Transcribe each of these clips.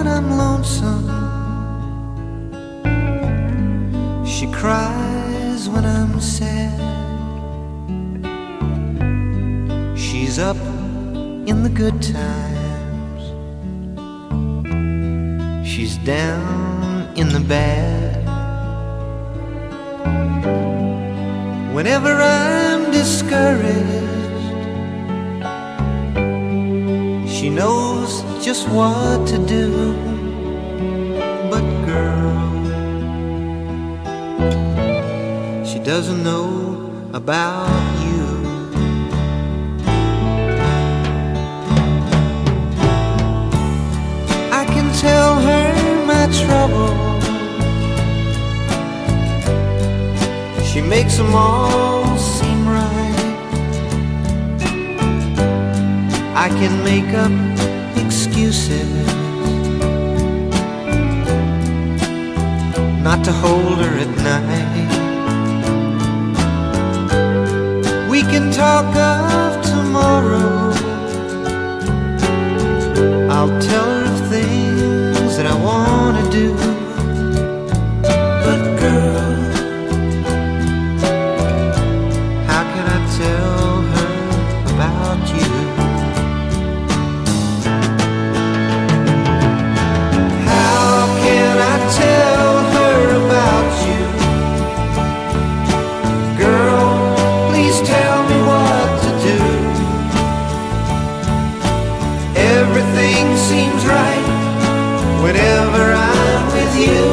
when I'm lonesome. She cries when I'm sad. She's up in the good times. She's down in the bad. Whenever I'm discouraged, she knows just what to do. But girl, she doesn't know about you. I can tell her my trouble. She makes them all seem right. I can make up excuses not to hold her at night. We can talk of tomorrow. I'll tell her of things that I want to do. But girl, how can I tell her about you? How can I tell her about you? Girl, please tell me what to do. Everything seems right whenever I'm with you.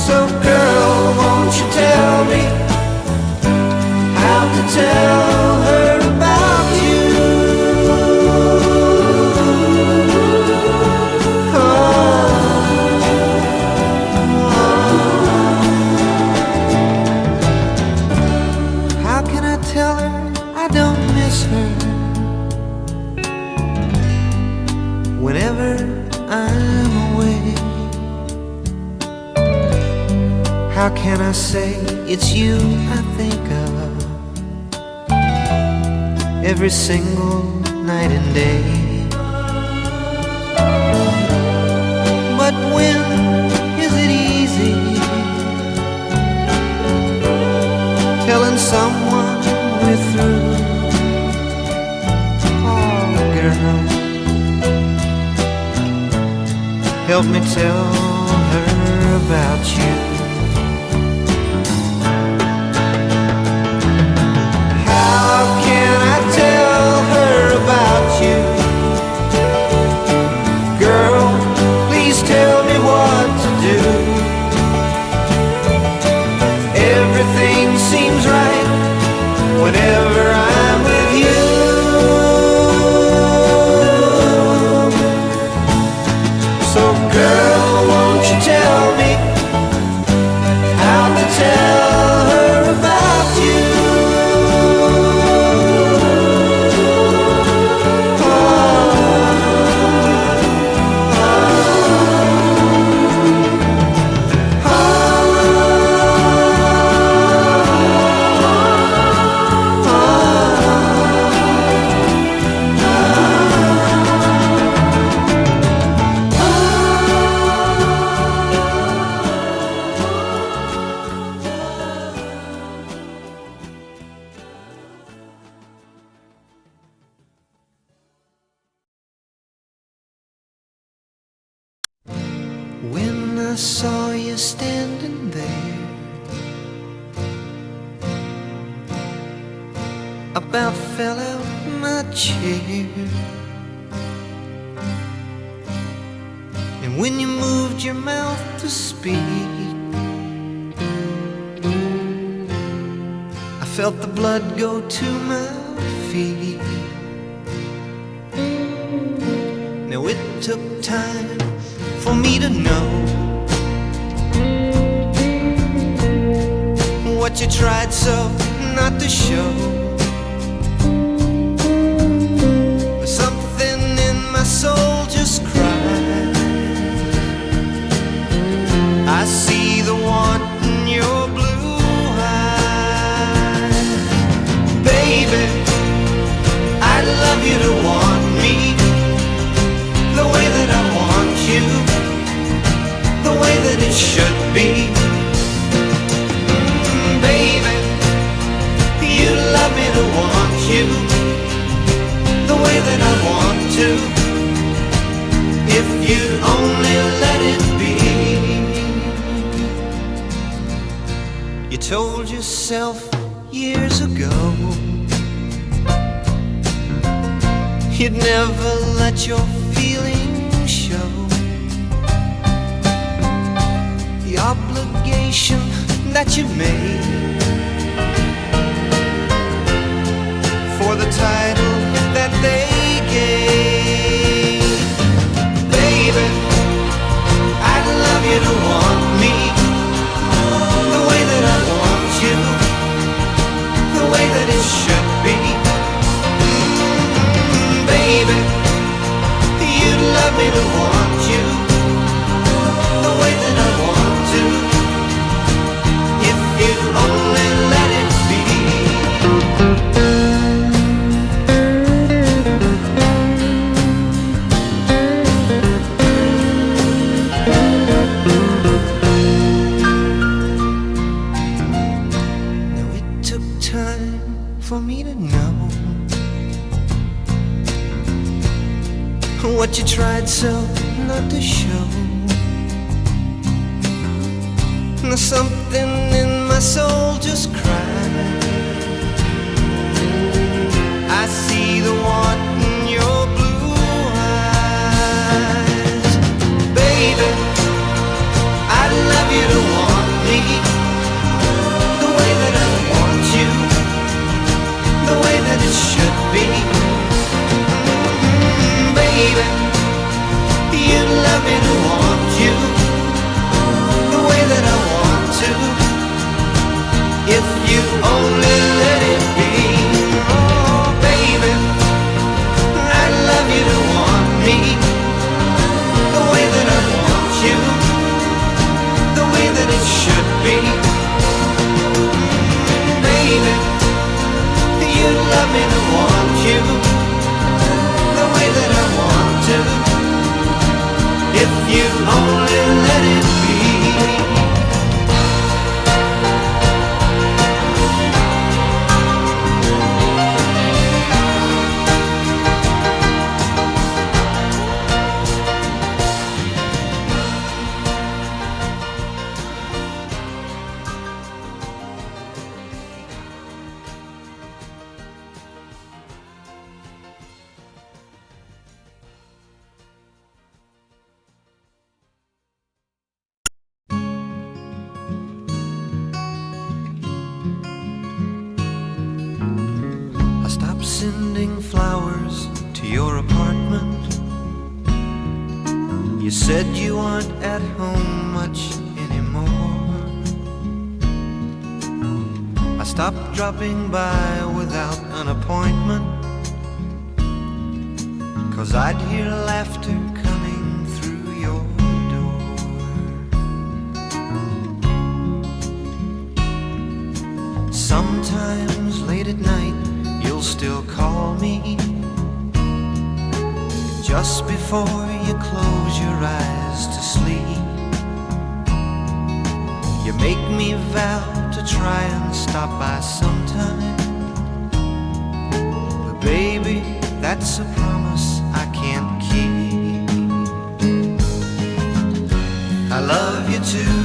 So girl, won't you tell me how to tell her about you? How can I tell her I don't miss her whenever I'm away? How can I say it's you I think of every single night and day? But when is it easy telling someone we're through? Oh girl, help me tell her about you. How can I tell her about you? Girl, please tell me what to do. Everything seems right whenever I'm with you. So girl, won't you tell me how to tell her about you? When I saw you standing there, about fell out my chair. And when you moved your mouth to speak, I felt the blood go to my feet. Now it took time for me to know what you tried so not to show. But something in my soul just cried. I see the want in your blue eyes. Baby, I'd love you to to, if you'd only let it be. You told yourself years ago you'd never let your feelings show. The obligation that you made for the title that they gave. Baby, I'd love you to want me the way that I want you, the way that it should be. Baby, you'd love me to want you the way that I want to, if you'd only let it be. Now it took time for me to know what you tried so not to show. Now something in my soul just cried. I see the want in your blue eyes. Baby, I'd love you to want me the way that I want you, the way that it should be. Baby, you'd love me to want you the way that I want to, if you only let it be. Oh, baby, I'd love you to want me the way that I want you, the way that it should be. Baby, you'd love me to want you the way that I want to, if you only let it be. Sending flowers to your apartment. You said you aren't at home much anymore. I stopped dropping by without an appointment, 'cause I'd hear laughter coming through your door. Sometimes late at night you'll still call me, just before you close your eyes to sleep. You make me vow to try and stop by sometime, but baby, that's a promise I can't keep. I love you too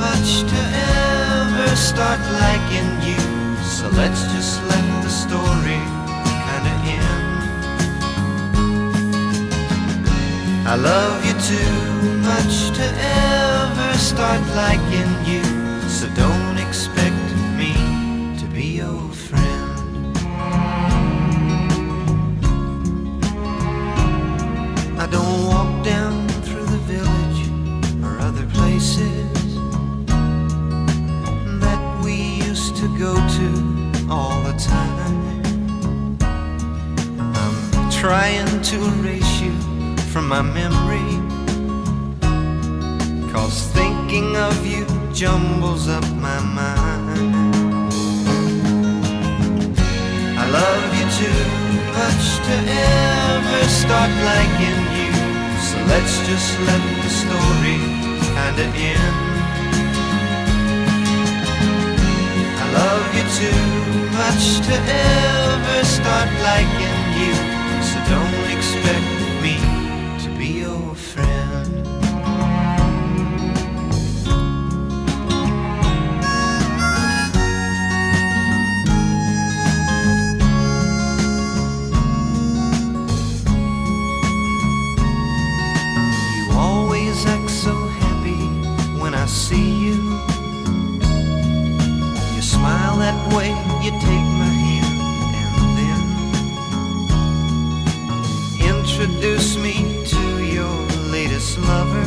much to ever start liking you, so let's just let the story kinda end. I love you too much to ever start liking you, so don't expect me to be your friend. I don't walk down through the village or other places that we used to go to all the time. I'm trying to erase you from my memory, 'cause thinking of you jumbles up my mind. I love you too much to ever start liking you, so let's just let the story kinda end. I love you too much to ever start liking you, so don't expect introduce me to your latest lover.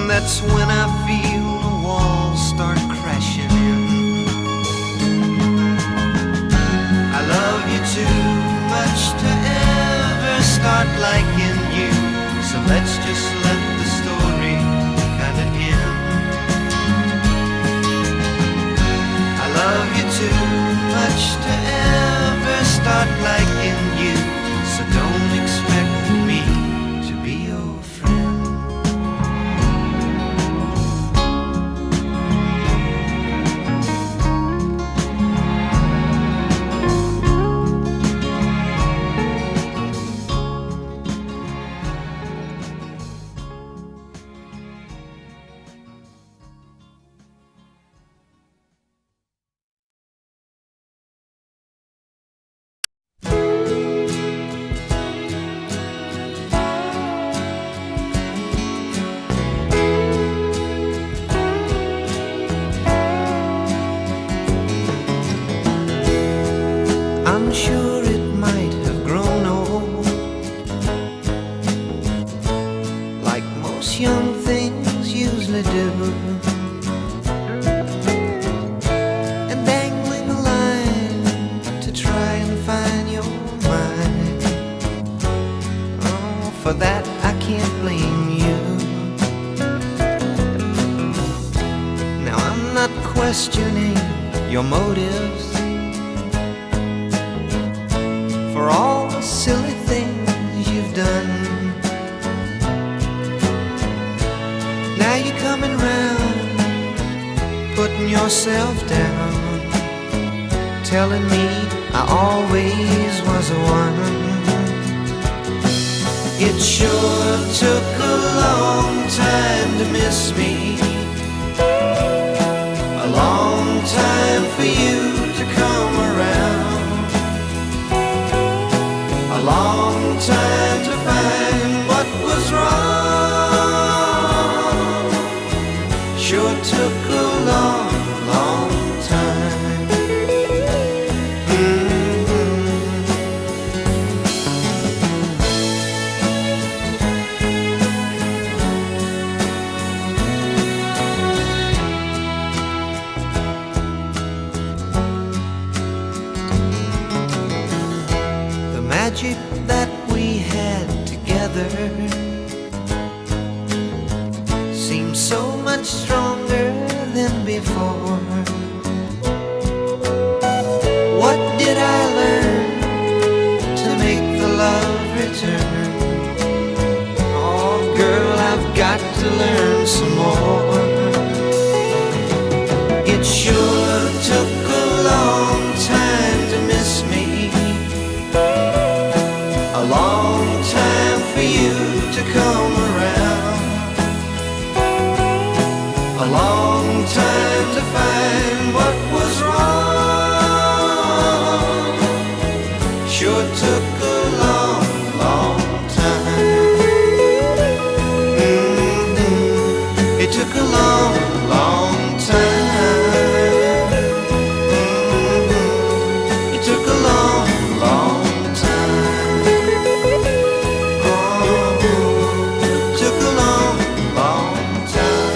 That's when I feel the walls start crashing in. I love you too much to ever start liking you, so let's just let the story kinda end. I love you too much to ever start liking you, so don't expect me to be your friend. I'm sure it might have grown old, like most young things usually do, and dangling a line to try and find your mind. Oh, for that I can't blame you. Now I'm not questioning your motives for all the silly things you've done. Now you're coming round, putting yourself down, telling me I always was the one. It sure took a long time to miss me, a long time for you to come around, a long time to find what was wrong. Sure took a long, long time. The magic that we had together seems so much stronger than before. What did I learn to make the love return? Oh girl, I've got to learn some more. It sure took a long time to miss me, a long time for you to come around, a long time to find what was wrong. Sure took a long, long time. It took a long, long time. It took a long, long time. Oh, it took a long, long time.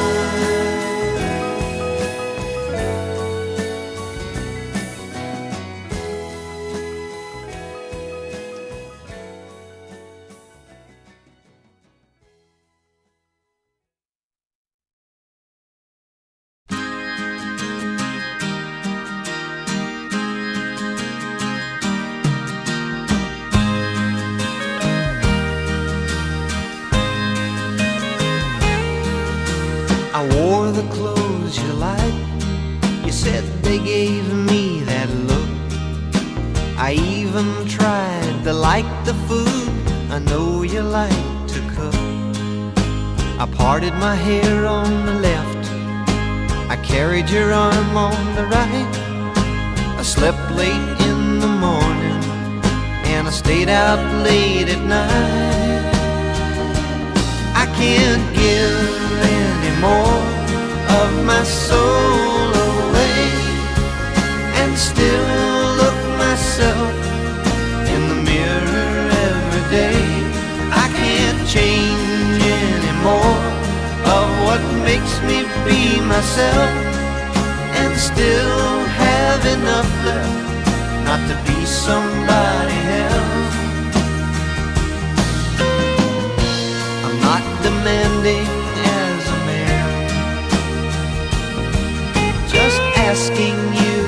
I wore the clothes you liked. You said they gave me that look. I even tried to like the food I know you like to cook. I parted my hair on the left, I carried your arm on the right. I slept late in the morning and I stayed out late at night. I can't give any more of my soul away and still look myself in the mirror every day. I can't change anymore of what makes me be myself, and still have enough left not to be somebody else. I'm not demanding as a man, just asking you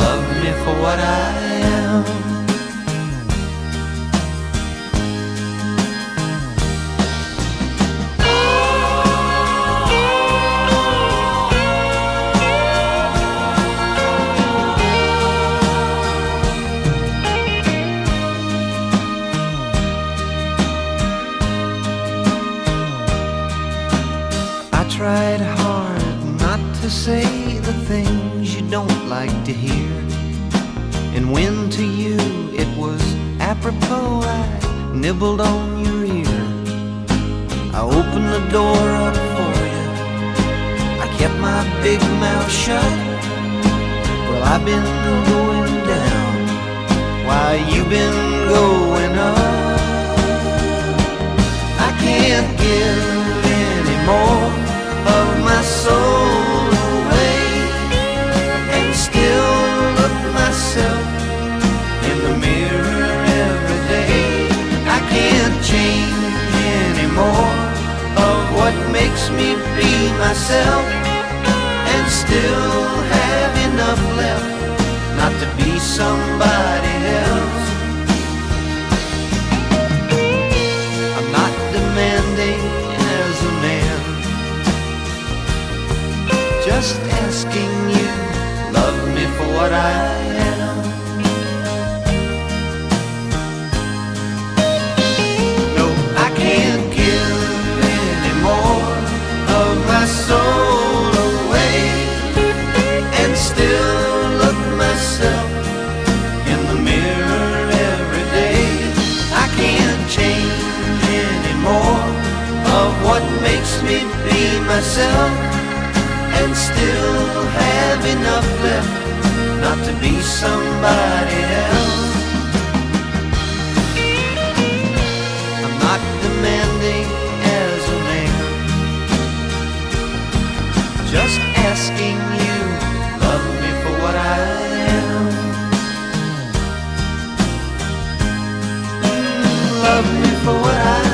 love me for what I am. I tried hard not to say the things you don't like to hear, and when to you it was apropos, I nibbled on your ear. I opened the door up for you, I kept my big mouth shut. Well, I've been going down while you've been going up. I can't give any more of my soul away, and still look myself in the mirror every day. I can't change anymore of what makes me be myself, and still have enough left not to be somebody else. I'm not demanding as a man, just asking you love me for what I am. No, I can't give any more of my soul away, and still look myself in the mirror every day. I can't change anymore of what makes me be myself, and still have enough left not to be somebody else. I'm not demanding as a man, just asking you love me for what I am. Love me for what I am.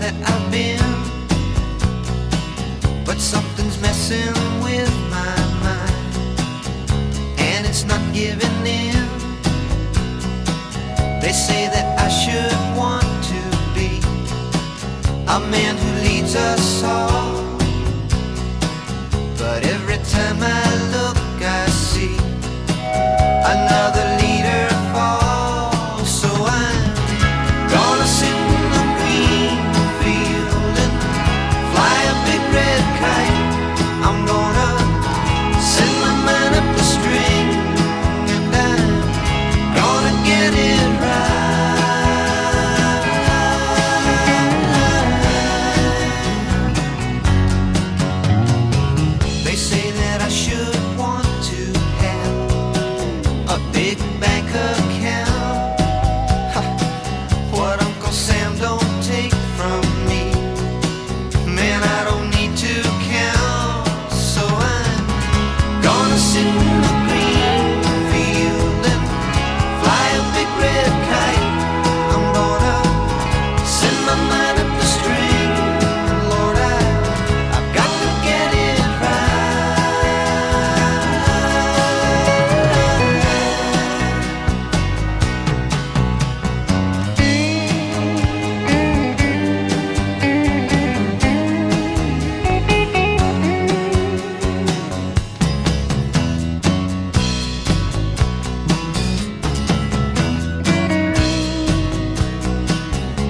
that I've been, but something's messing with my mind, and it's not giving in. They say that I should want to be a man who leads us all, but every time I look I see another leader fall. So I'm gonna sit in the green field and fly a big red kite. I'm gonna send my mind up the string, and I'm gonna get it right. They say that I should want to have a big bank account. Ha, what Uncle Sam don't take from me, man, I don't need to count. So I'm gonna sit in the green field and fly a big red kite. I'm gonna send my mind up the string, and Lord, I've got to get it right.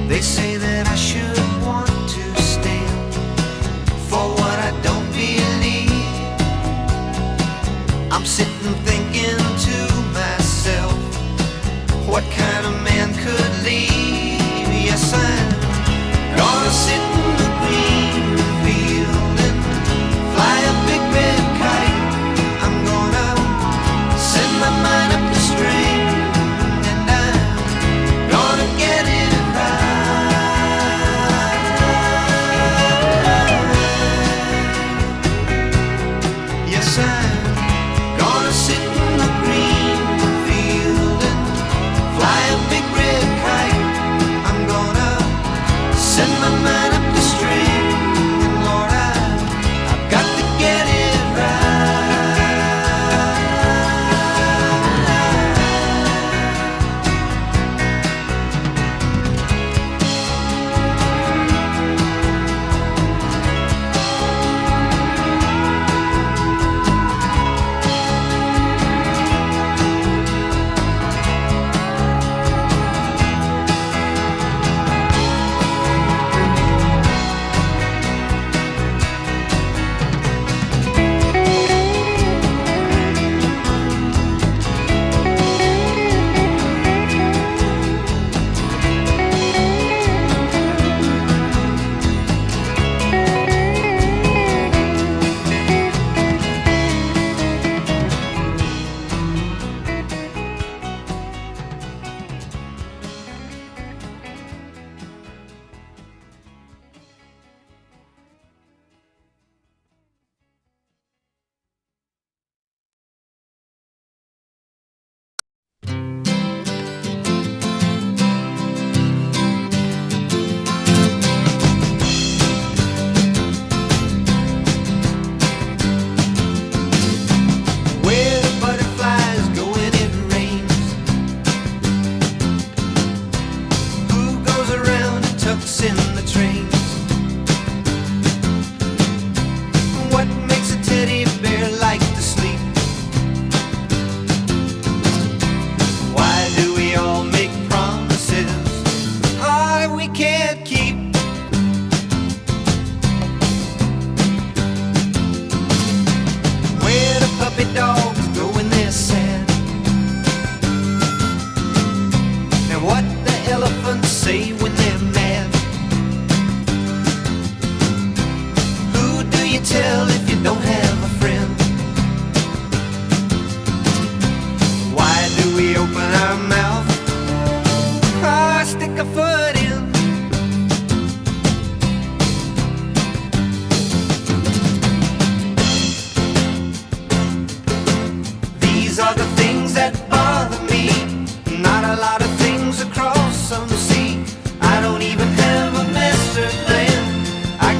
They say that I should want to stand for what I don't believe. I'm sitting thinking to myself, what kind of man could leave? Yes, I'm gonna sit in the green field and fly a big red kite. I'm gonna send my mind up the string, and I'm gonna get it right. Yes, I'm gonna sit in the green field and fly a big red kite. I'm gonna send my mind up the string, and Lord, I've got to get it right.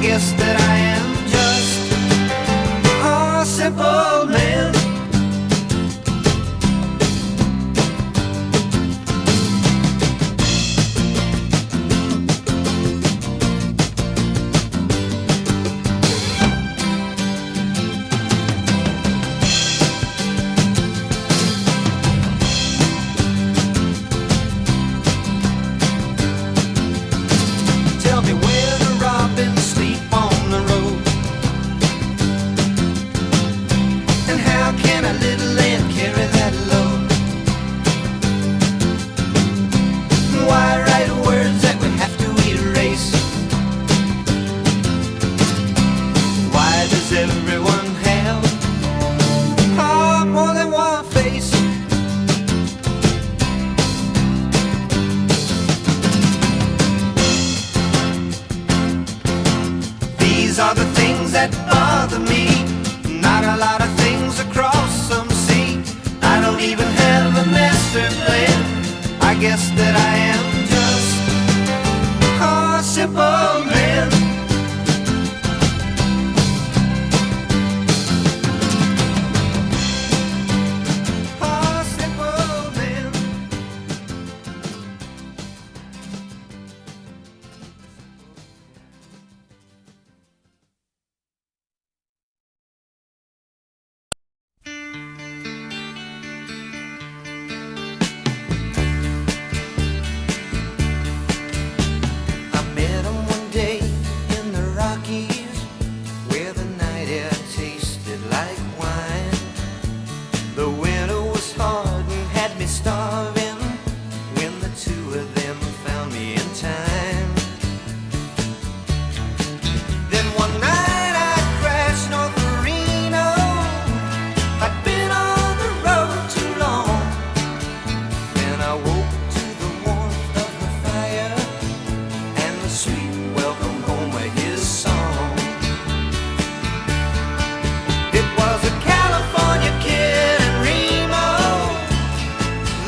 guess that I am just a simple man. Tell me where the robins sleep on the road, and how can a little ant carry that load? Why write words that we have to erase? Why does everyone have more than one face? These are the things that bother me. Not a lot of things across some sea. I don't even have a master plan. I guess that I am just a simple man. A simple man. I met him one day in the Rockies, where the night air tasted like wine. The winter was hard and had me starving, when the two of them found me in time. Then one night I crashed north of Reno. I'd been on the road too long. Then I woke to the warmth of the fire and the sweet welcome home of his song. It was a California Kid and Reemo,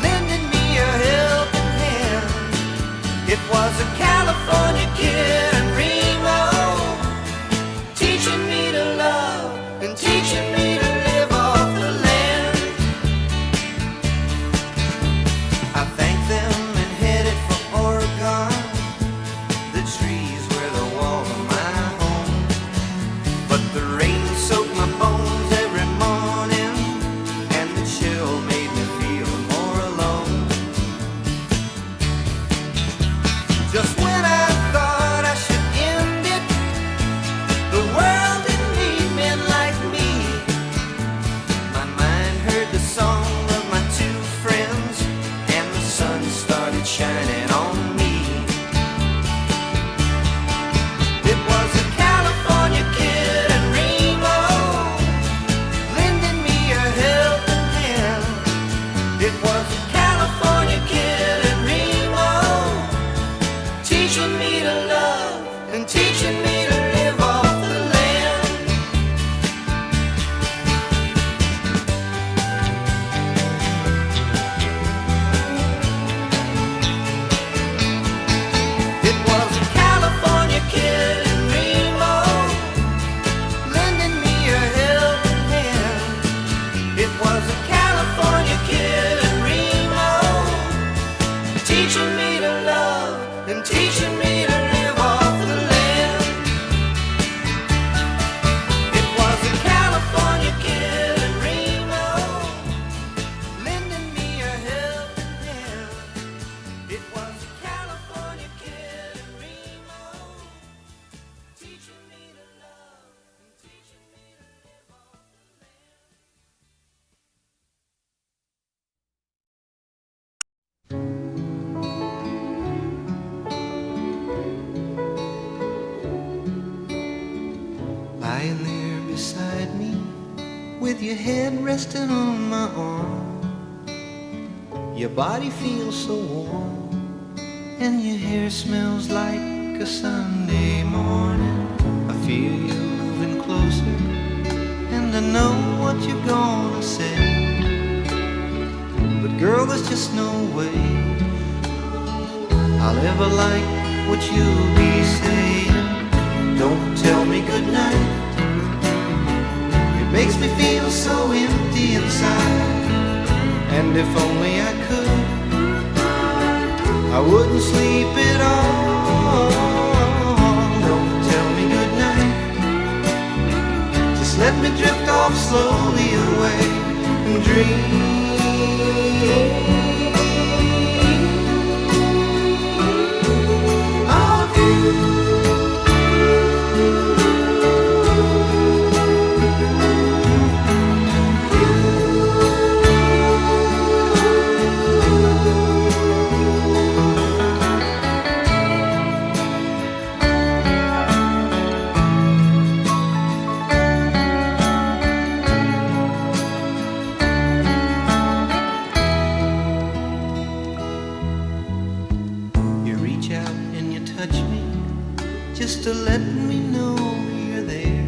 lending me a helping hand. It was a California Kid and Reemo, teaching me to love and teaching me to live off the land. I thanked them and headed for Oregon. The trees were the wall of my home, but the rain soaked my bones every morning, and the chill made me feel more alone. Just when I thought I should end it, the world didn't need men like me. My mind heard the song of my two friends, and the sun started shining on me. It was a California Kid and Reemo, lending me a helping hand. It was a California Kid and Reemo, teaching me to love and teaching me to live off the land. It was a California Kid and Reemo, lending me a helping hand. It was a California Kid and Reemo, teaching me to love and teaching me to live off the land. It was a California Kid and Reemo, lending me a helping hand. It was a California Kid and Reemo, teaching me to love and teaching me to live off the land. Lying there beside me, with your head resting on my arm. Your body feels so warm, and your hair smells like a Sunday morning. I feel you moving closer, and I know what you're gonna say. But girl, there's just no way I'll ever like what you'll be saying. Don't tell let me drift off slowly away and dream. Just to let me know you're there,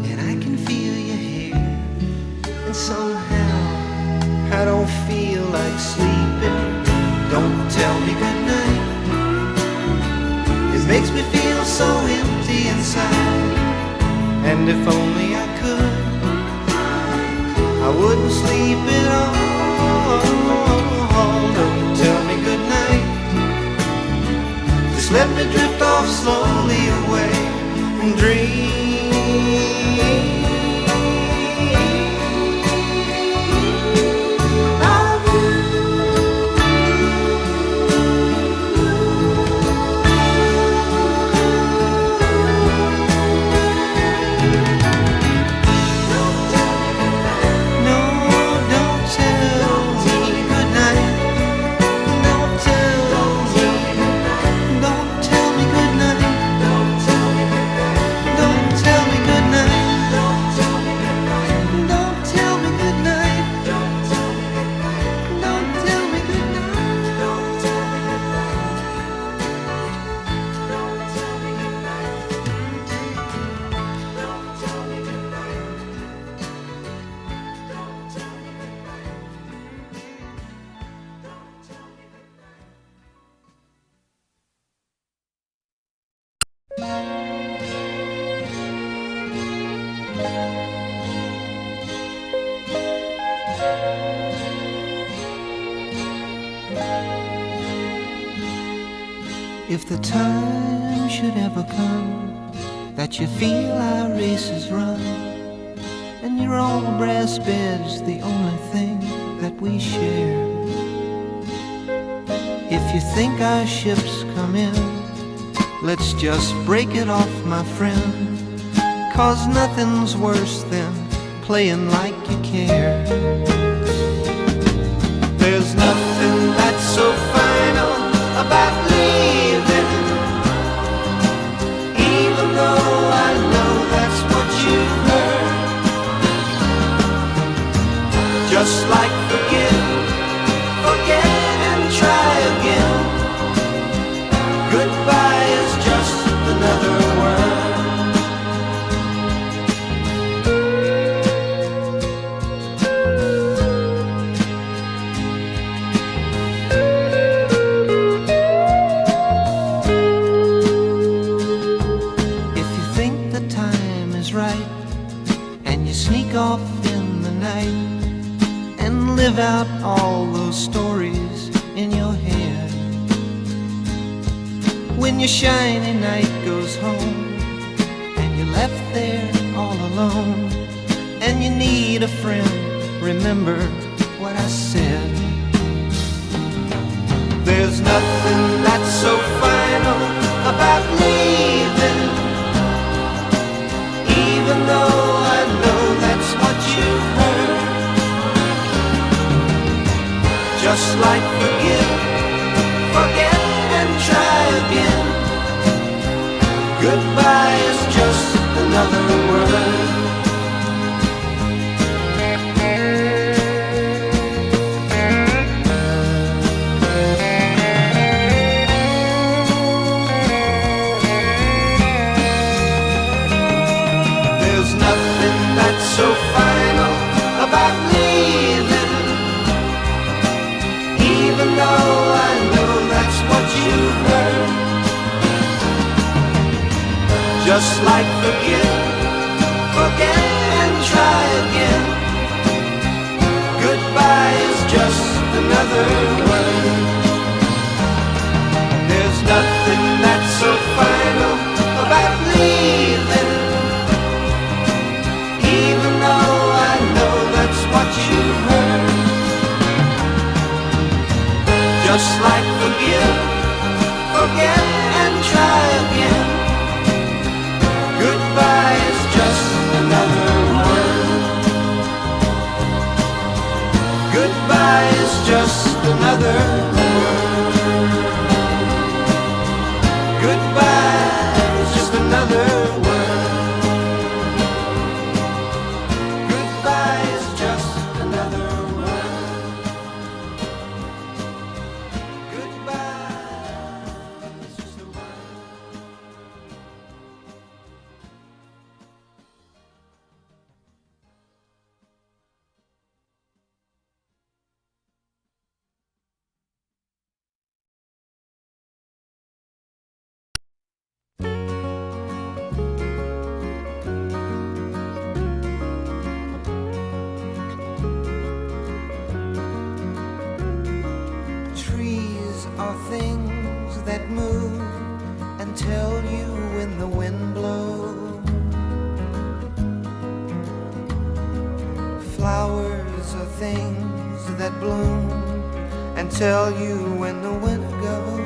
and I can feel your hair, and somehow I don't feel like sleeping. Don't tell me goodnight, it makes me feel so empty inside. And if only I could, I wouldn't sleep at all. Don't tell me goodnight, just let me drift off slowly away and dream. If the time should ever come that you feel our race is run, and your old brass bed's the only thing that we share, if you think our ship's come in, let's just break it off, my friend, 'cause nothing's worse than playing like you care. There's nothing that's so final about leaving, even though I know that's what you've heard. Just like forgive, forget and try again. Goodbye is just another word. Off in the night and live out all those stories in your head. When your shiny night goes home and you're left there all alone and you need a friend, remember what I said. There's nothing that's so final about leaving, even though I know that's what you've heard. Just like forgive, forget and try again. Goodbye is just another word. So final about leaving, even though I know that's what you've heard. Just like forgive, forget and try again. Goodbye is just another word. There's nothing that's so final about leaving, things that bloom and tell you when the winter goes.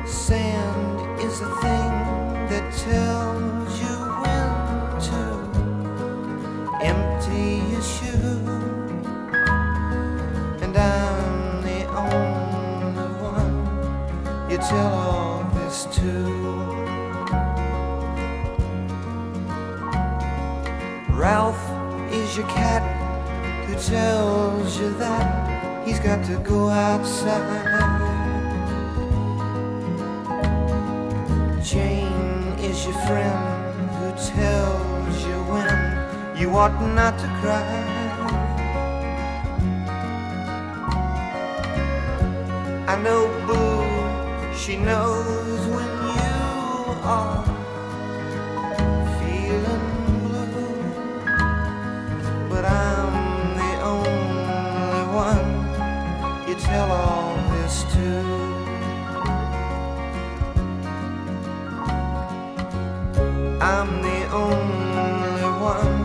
Sand is a thing that tells you when to empty your shoe. And I'm the only one you tell all this to. Ralph is your cat who tells you that he's got to go outside. Jane is your friend who tells you when you ought not to cry. I know Boo, she knows when you are feeling blue, but I'm the only one you tell all this to. I'm the only one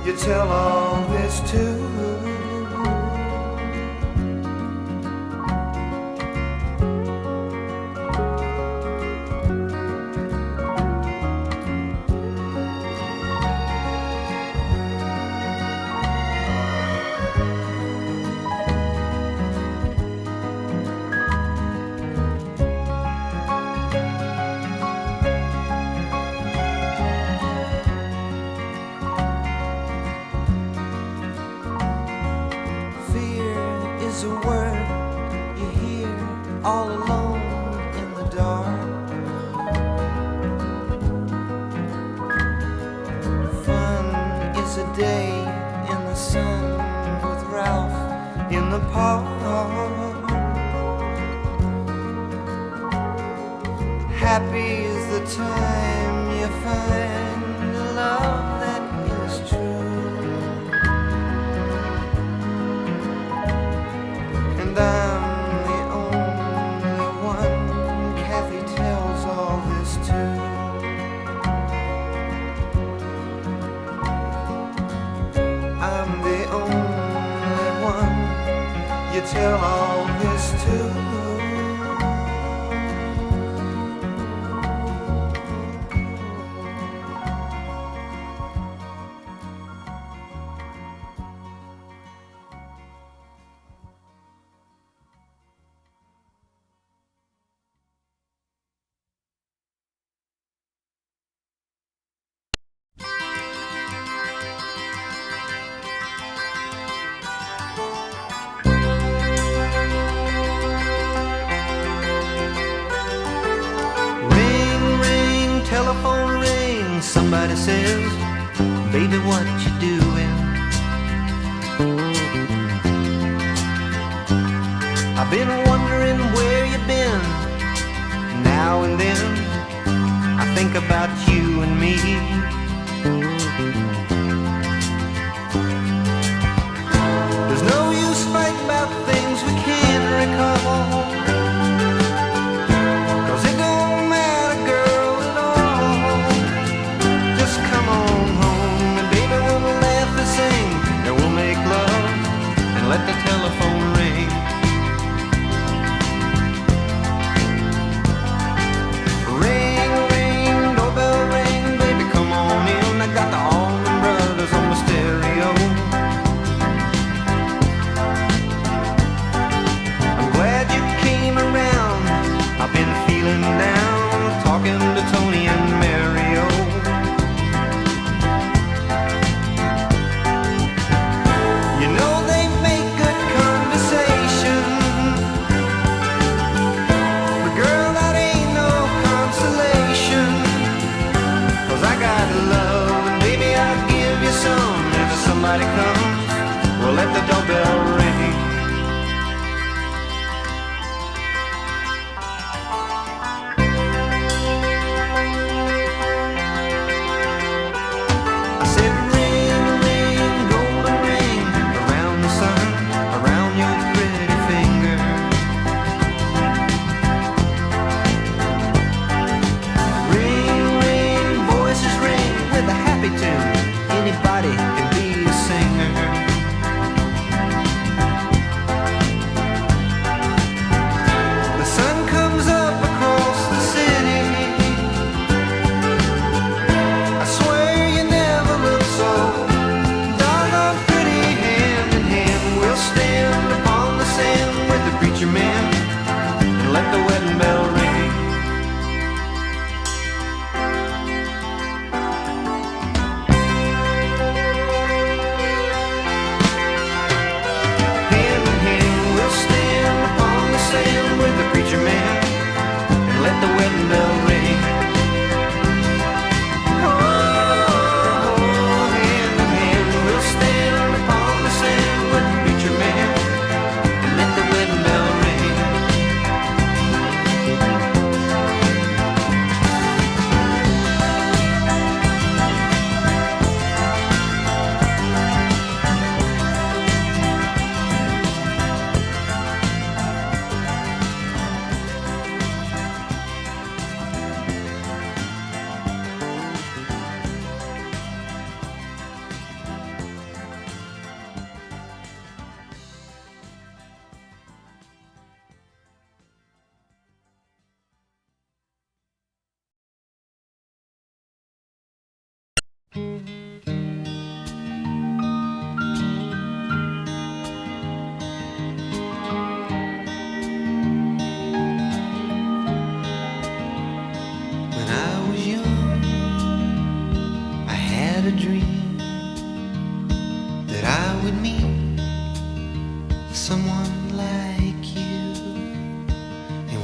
you tell all this to. A word you hear all alone in the dark. Fun is a day in the sun with Ralph in the park. Happy is the time you find love that is true. And I'm the only one Kathy tells all this to. I'm the only one you tell all this to. Telephone rings, somebody says, baby, what you doing? I've been wondering where you've been. Now and then I think about you and me. There's no use fighting about things we can't recall, 'cause it don't matter, girl, at all. Just come on home and baby, we'll laugh and sing, and we'll make love and let the telephone ring. Ring, ring, doorbell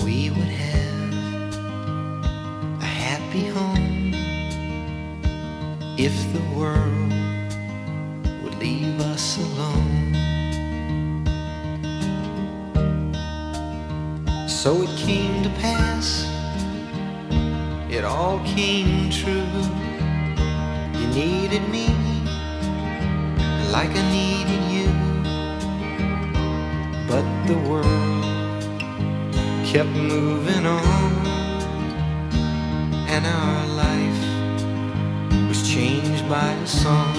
we would have a happy home if the world would leave us alone. So it came to pass, it all came true. You needed me like I needed you, but the world kept moving on, and our life was changed by a song.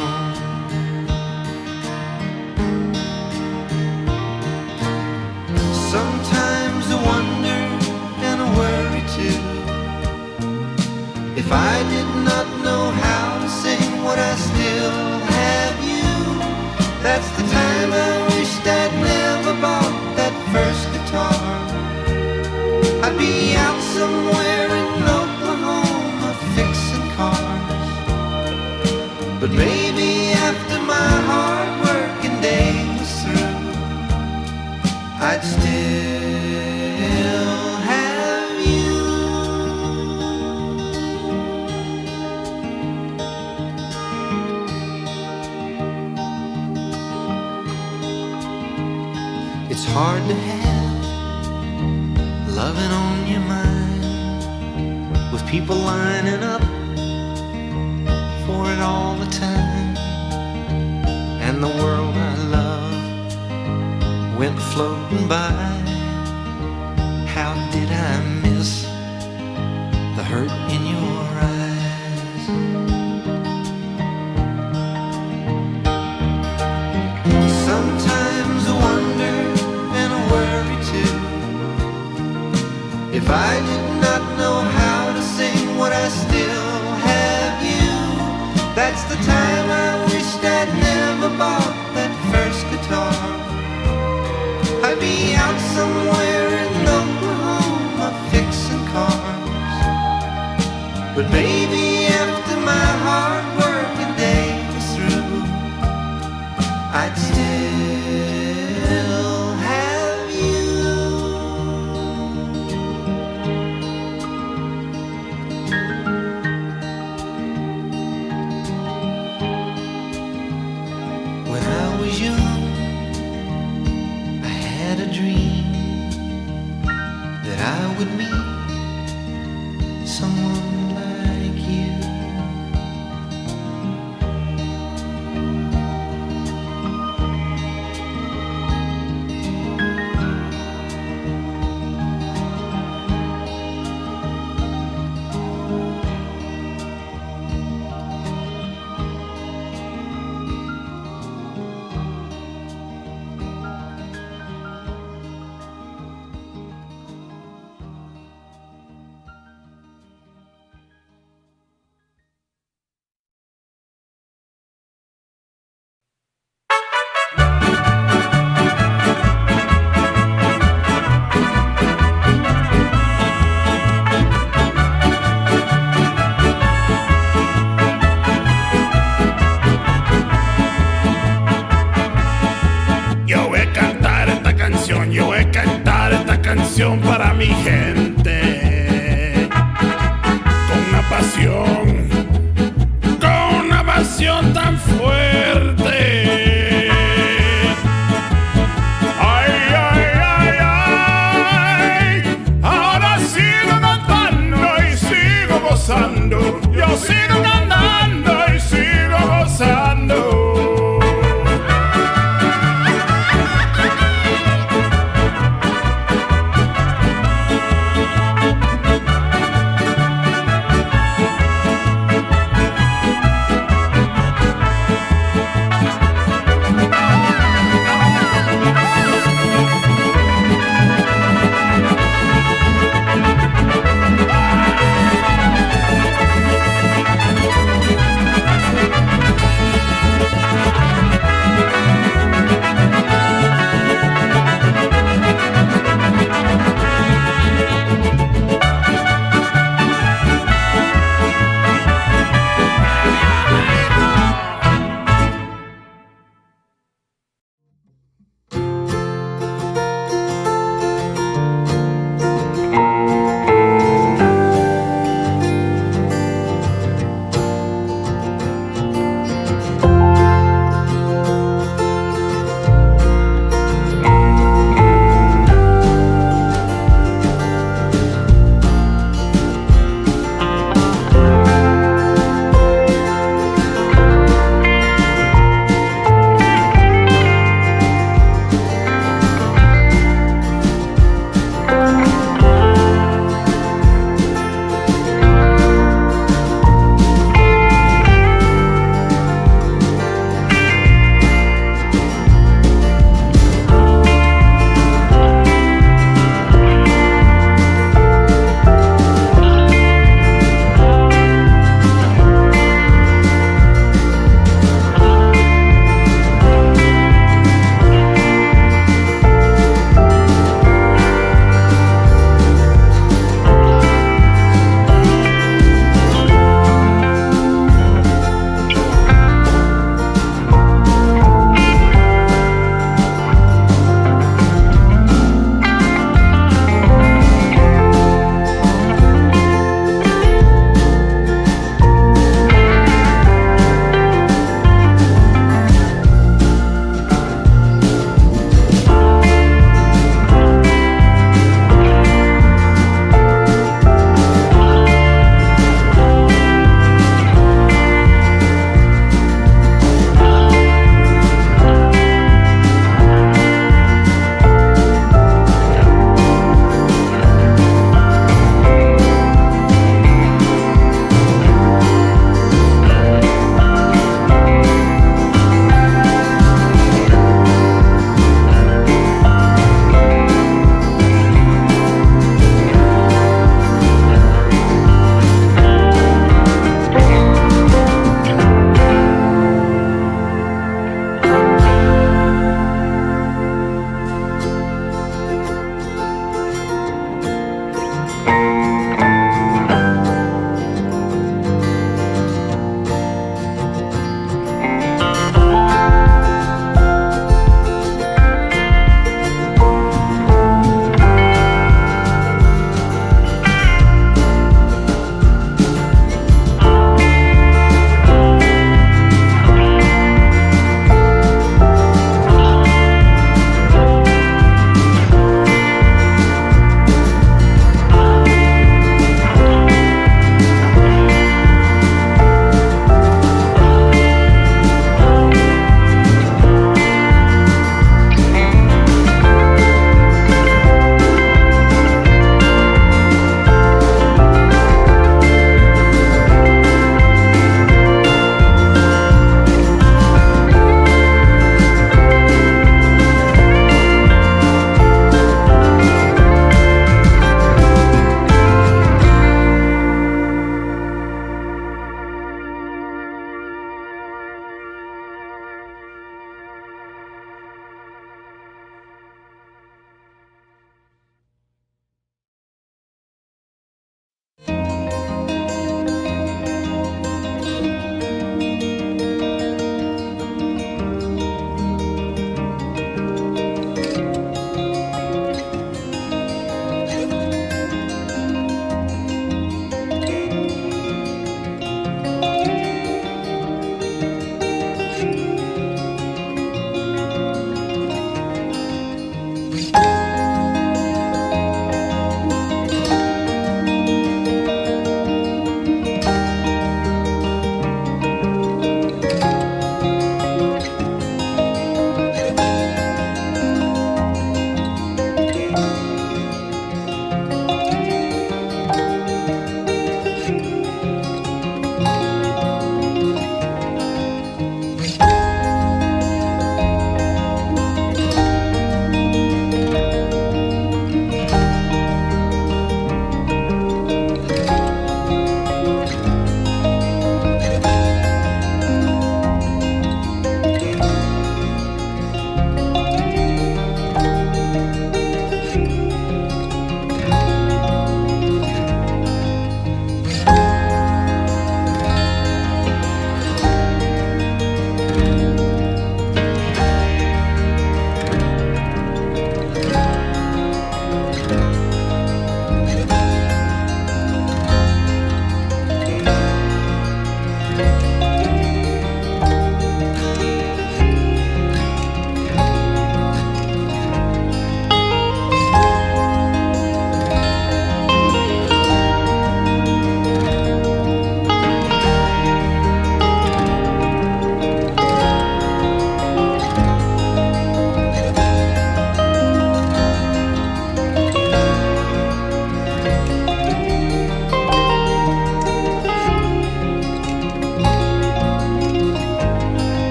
Sometimes I wonder and I worry too, if I did not know how to sing, would I still have you? That's the time I wished I'd never bought that first guitar. I'd be out somewhere in Oklahoma fixing cars, but maybe after my hard working day was through, I'd still have you. It's hard to have loving on your mind, with people lining up for it all the time, and the world I love went floating by. How did I miss the hurt in your eyes? Sometimes I wonder and I worry too, if I did not know how to sing, would I still have you? That's the time I wished I'd never bought that first guitar. I'd be out somewhere in Oklahoma fixing cars, but maybe after my hard working day was through, I'd still have you. When I was young, I had a dream that I would meet someone like you. Yo voy a cantar esta canción para mi gente, con una pasión tan fuerte. Ay, ay, ay, ay, ahora sigo cantando y sigo gozando, yo sigo cantando y sigo gozando.